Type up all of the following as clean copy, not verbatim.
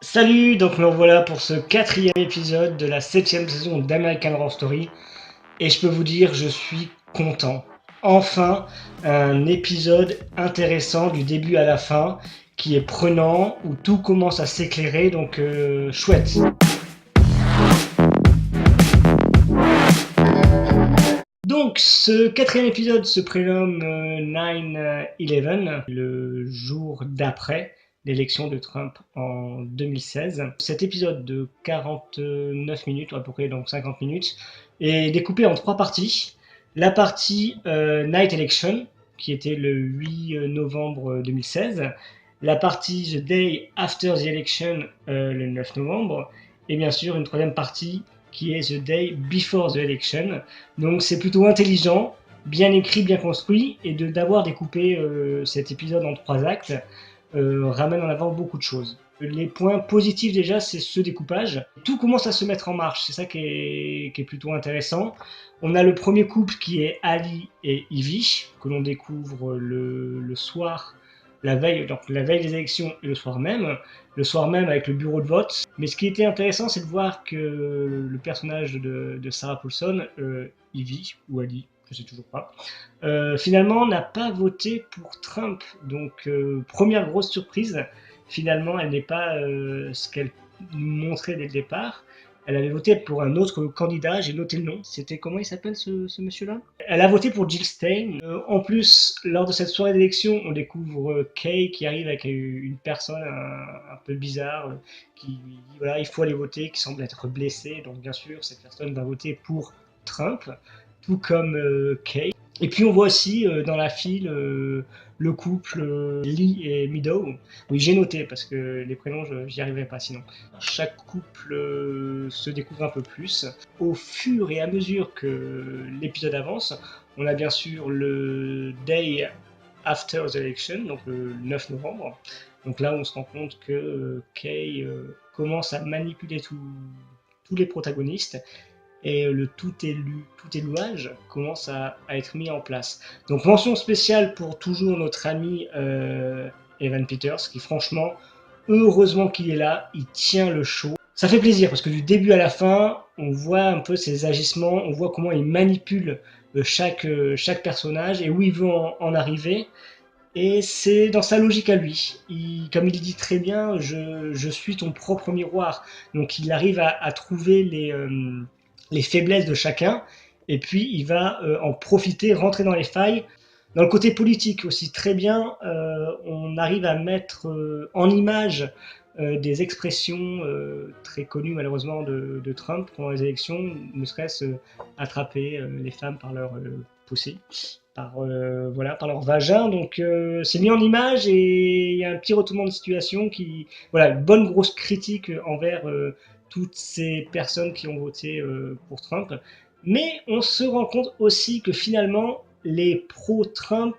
Salut, donc nous voilà pour ce quatrième épisode de la 7e saison d'American Horror Story. Et je peux vous dire, je suis content. Enfin, un épisode intéressant du début à la fin, qui est prenant, où tout commence à s'éclairer, donc chouette. Donc, ce quatrième épisode se prénomme 9/11, le jour d'après l'élection de Trump en 2016. Cet épisode de 49 minutes, à peu près donc 50 minutes, est découpé en trois parties. La partie Night Election, qui était le 8 novembre 2016. La partie The Day After the Election, le 9 novembre. Et bien sûr, une troisième partie qui est The Day Before the Election. Donc c'est plutôt intelligent, bien écrit, bien construit, et d'avoir découpé cet épisode en trois actes ramène en avant beaucoup de choses. Les points positifs déjà, c'est ce découpage. Tout commence à se mettre en marche, c'est ça qui est plutôt intéressant. On a le premier couple qui est Ali et Ivy, que l'on découvre le soir, la veille des élections et le soir même avec le bureau de vote. Mais ce qui était intéressant, c'est de voir que le personnage de Sarah Paulson, Ivy ou Ali, je sais toujours pas, finalement n'a pas voté pour Trump. Donc première grosse surprise, finalement elle n'est pas ce qu'elle nous montrait dès le départ. Elle avait voté pour un autre candidat, j'ai noté le nom. C'était comment il s'appelle ce monsieur-là? Elle a voté pour Jill Stein. En plus, lors de cette soirée d'élection, on découvre Kay qui arrive avec une personne un peu bizarre qui lui dit voilà, il faut aller voter, qui semble être blessée. Donc bien sûr, cette personne va voter pour Trump, tout comme Kay. Et puis on voit aussi dans la file le couple Lee et Meadow. Oui, j'ai noté parce que les prénoms, j'y arriverai pas sinon. Chaque couple se découvre un peu plus. Au fur et à mesure que l'épisode avance, on a bien sûr le Day After the Election, donc le 9 novembre. Donc là, on se rend compte que Kay commence à manipuler tous les protagonistes et le tout est louage commence à être mis en place. Donc mention spéciale pour toujours notre ami Evan Peters, qui franchement, heureusement qu'il est là, il tient le show. Ça fait plaisir parce que du début à la fin, on voit un peu ses agissements, on voit comment il manipule chaque personnage et où il veut en arriver. Et c'est dans sa logique à lui. Comme il dit très bien, je suis ton propre miroir. Donc il arrive à trouver les faiblesses de chacun, et puis il va en profiter, rentrer dans les failles. Dans le côté politique aussi, très bien, on arrive à mettre en image des expressions très connues malheureusement de Trump pendant les élections, ne serait-ce attraper les femmes par leur poussée, par leur vagin. Donc c'est mis en image et il y a un petit retournement de situation qui, voilà, une bonne grosse critique envers toutes ces personnes qui ont voté pour Trump. Mais on se rend compte aussi que finalement, les pro-Trump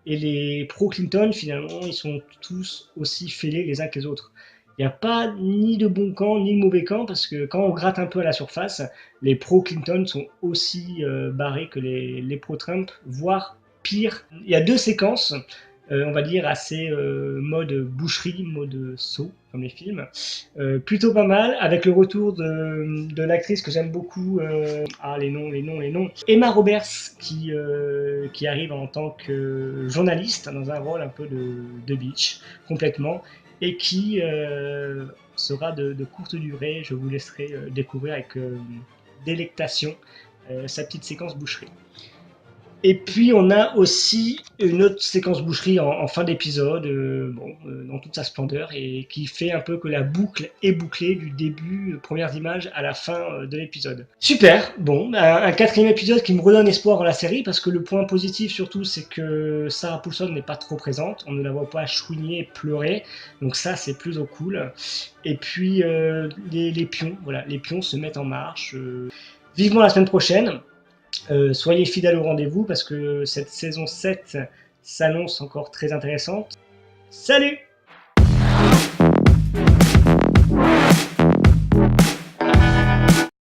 et les pro-Clinton, finalement, ils sont tous aussi fêlés les uns que les autres. Il n'y a pas ni de bon camp ni de mauvais camp, parce que quand on gratte un peu à la surface, les pro-Clinton sont aussi barrés que les pro-Trump, voire pire. Il y a deux séquences, on va dire, assez mode boucherie, mode saut, comme les films. Plutôt pas mal, avec le retour de l'actrice que j'aime beaucoup, les noms. Emma Roberts, qui arrive en tant que journaliste, dans un rôle un peu de bitch, complètement, et qui sera de courte durée. Je vous laisserai découvrir avec délectation sa petite séquence boucherie. Et puis on a aussi une autre séquence boucherie en fin d'épisode, dans toute sa splendeur, et qui fait un peu que la boucle est bouclée du début, premières images, à la fin de l'épisode. Super, bon, un quatrième épisode qui me redonne espoir en la série, parce que le point positif surtout, c'est que Sarah Paulson n'est pas trop présente, on ne la voit pas chouiner et pleurer, donc ça c'est plutôt cool. Et puis les pions, voilà, les pions se mettent en marche. Vivement la semaine prochaine. Soyez fidèles au rendez-vous parce que cette saison 7 s'annonce encore très intéressante. Salut!